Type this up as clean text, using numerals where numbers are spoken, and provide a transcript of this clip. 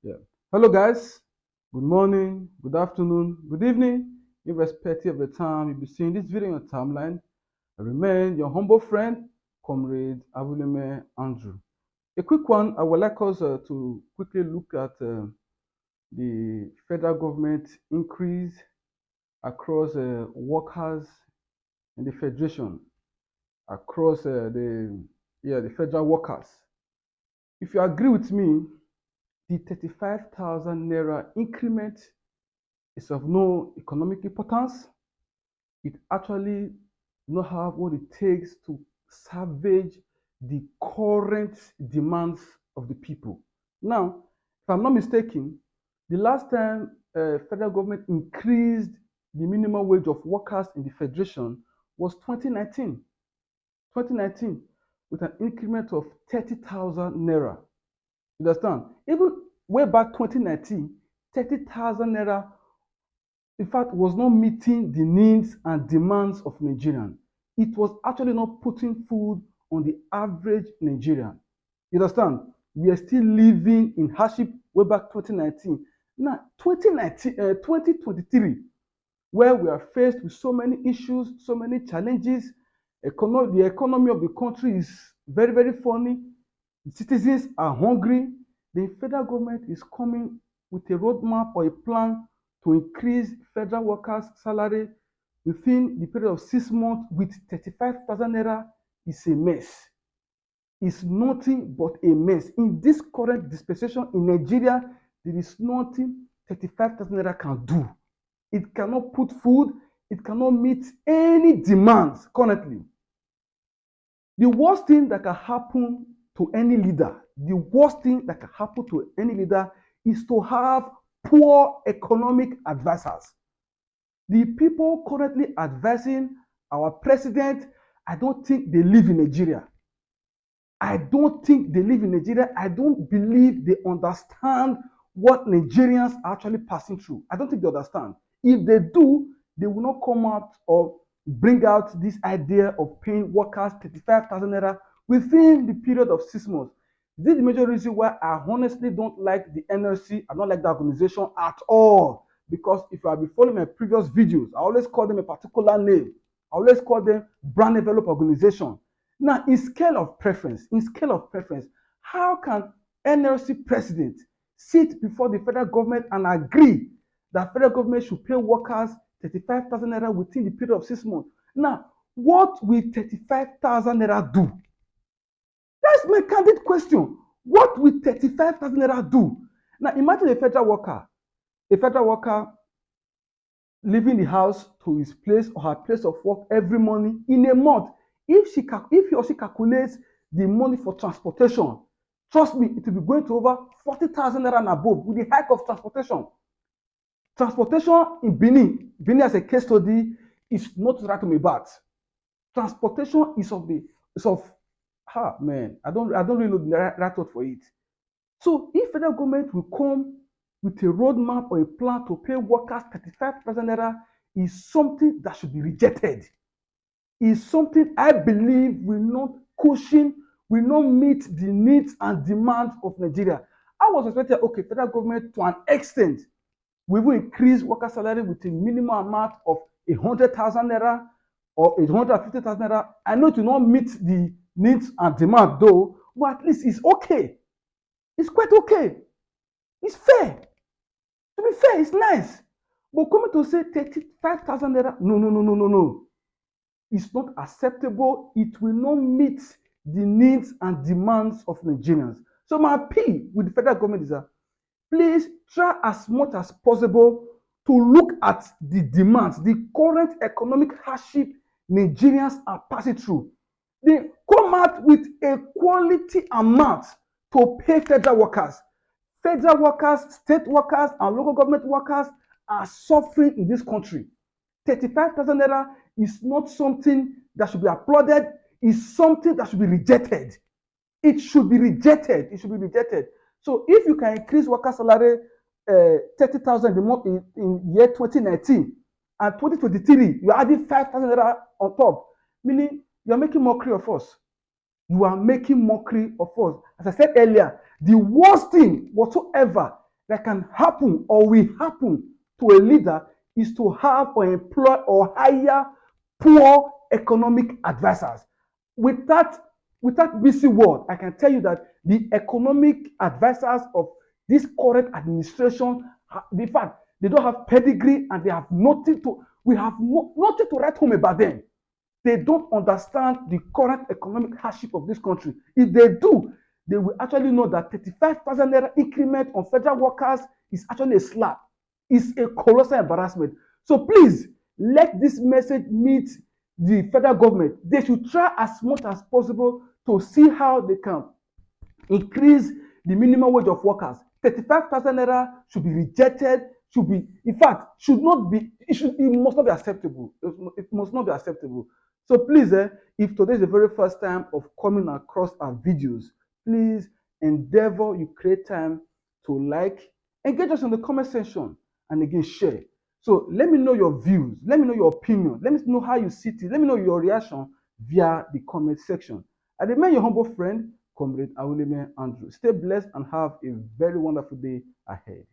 Yeah. Hello, guys. Good morning, good afternoon, good evening, irrespective of the time you'll be seeing this video on your timeline. I remain your humble friend, Comrade Avuleme Andrew. A quick one, I would like us to quickly look at the federal government increase across workers in the federation, across the federal workers. If you agree with me, the 35,000 naira increment is of no economic importance. It actually does not have what it takes to salvage the current demands of the people. Now, if I'm not mistaken, the last time federal government increased the minimum wage of workers in the federation was 2019. 2019, with an increment of 30,000 naira. You understand? Even way back 2019, 30,000 naira, in fact, was not meeting the needs and demands of Nigerians. It was actually not putting food on the average Nigerian. You understand? We are still living in hardship way back 2019. Now, 2023, where we are faced with so many issues, so many challenges, the economy of the country is very, very funny. The citizens are hungry. The federal government is coming with a roadmap or a plan to increase federal workers' salary within the period of 6 months with 35,000 naira is a mess. It's nothing but a mess. In this current dispensation in Nigeria, there is nothing 35,000 naira can do. It cannot put food, it cannot meet any demands currently. The worst thing that can happen to any leader, is to have poor economic advisors. The people currently advising our president, I don't think they live in Nigeria. I don't believe they understand what Nigerians are actually passing through. I don't think they understand. If they do, they will not come out or bring out this idea of paying workers 35,000 naira within the period of 6 months. This is the major reason why I honestly don't like the NLC. I don't like the organization at all. Because if you have been following my previous videos, I always call them a particular name. I always call them brand envelope organization. Now, in scale of preference, how can NLC president sit before the federal government and agree that federal government should pay workers 35,000 naira within the period of 6 months? Now, what will 35,000 naira do? That's my candid question. What will 35,000 naira do? Now, imagine a federal worker leaving the house to his place or her place of work every morning in a month. If he or she calculates the money for transportation, trust me, it will be going to over 40,000 naira and above with the hike of transportation. Transportation in Benin as a case study is not to write me about. Transportation is I don't really know the right word for it. So if federal government will come with a roadmap or a plan to pay workers 35,000 naira, is something that should be rejected. Is something I believe will not meet the needs and demands of Nigeria. I was expecting, okay, federal government to an extent we will increase worker salary with a minimum amount of 100,000 naira or 150,000 naira. I know it will not meet the needs and demand though, but at least it's okay. It's quite okay. It's fair. To be fair, it's nice. But coming to say 35,000 naira, no. It's not acceptable. It will not meet the needs and demands of Nigerians. So my appeal with the federal government is that please try as much as possible to look at the demands, the current economic hardship Nigerians are passing through. They come out with a quality amount to pay federal workers. Federal workers, state workers, and local government workers are suffering in this country. 35,000 naira is not something that should be applauded. It's something that should be rejected. It should be rejected. So if you can increase worker salary 30,000 in year 2019 and 2023, you're adding 5,000 naira on top, meaning you're making mockery of us. You are making mockery of us. As I said earlier, the worst thing whatsoever that can happen or will happen to a leader is to have or employ or hire poor economic advisors. With that busy word, I can tell you that the economic advisors of this current administration, in fact, they don't have pedigree and they have nothing to, we have nothing to write home about them. They don't understand the current economic hardship of this country. If they do, they will actually know that 35,000 naira increment on federal workers is actually a slap. It's a colossal embarrassment. So please, let this message meet the federal government. They should try as much as possible to see how they can increase the minimum wage of workers. 35,000 naira should be rejected, should be, in fact, should not be, it must not be acceptable. It must not be acceptable. So please, if today is the very first time of coming across our videos, please endeavor you create time to like, engage us in the comment section, and again share. So let me know your views, let me know your opinion, let me know how you see it, let me know your reaction via the comment section. I remain your humble friend, Comrade Awileme Andrew. Stay blessed and have a very wonderful day ahead.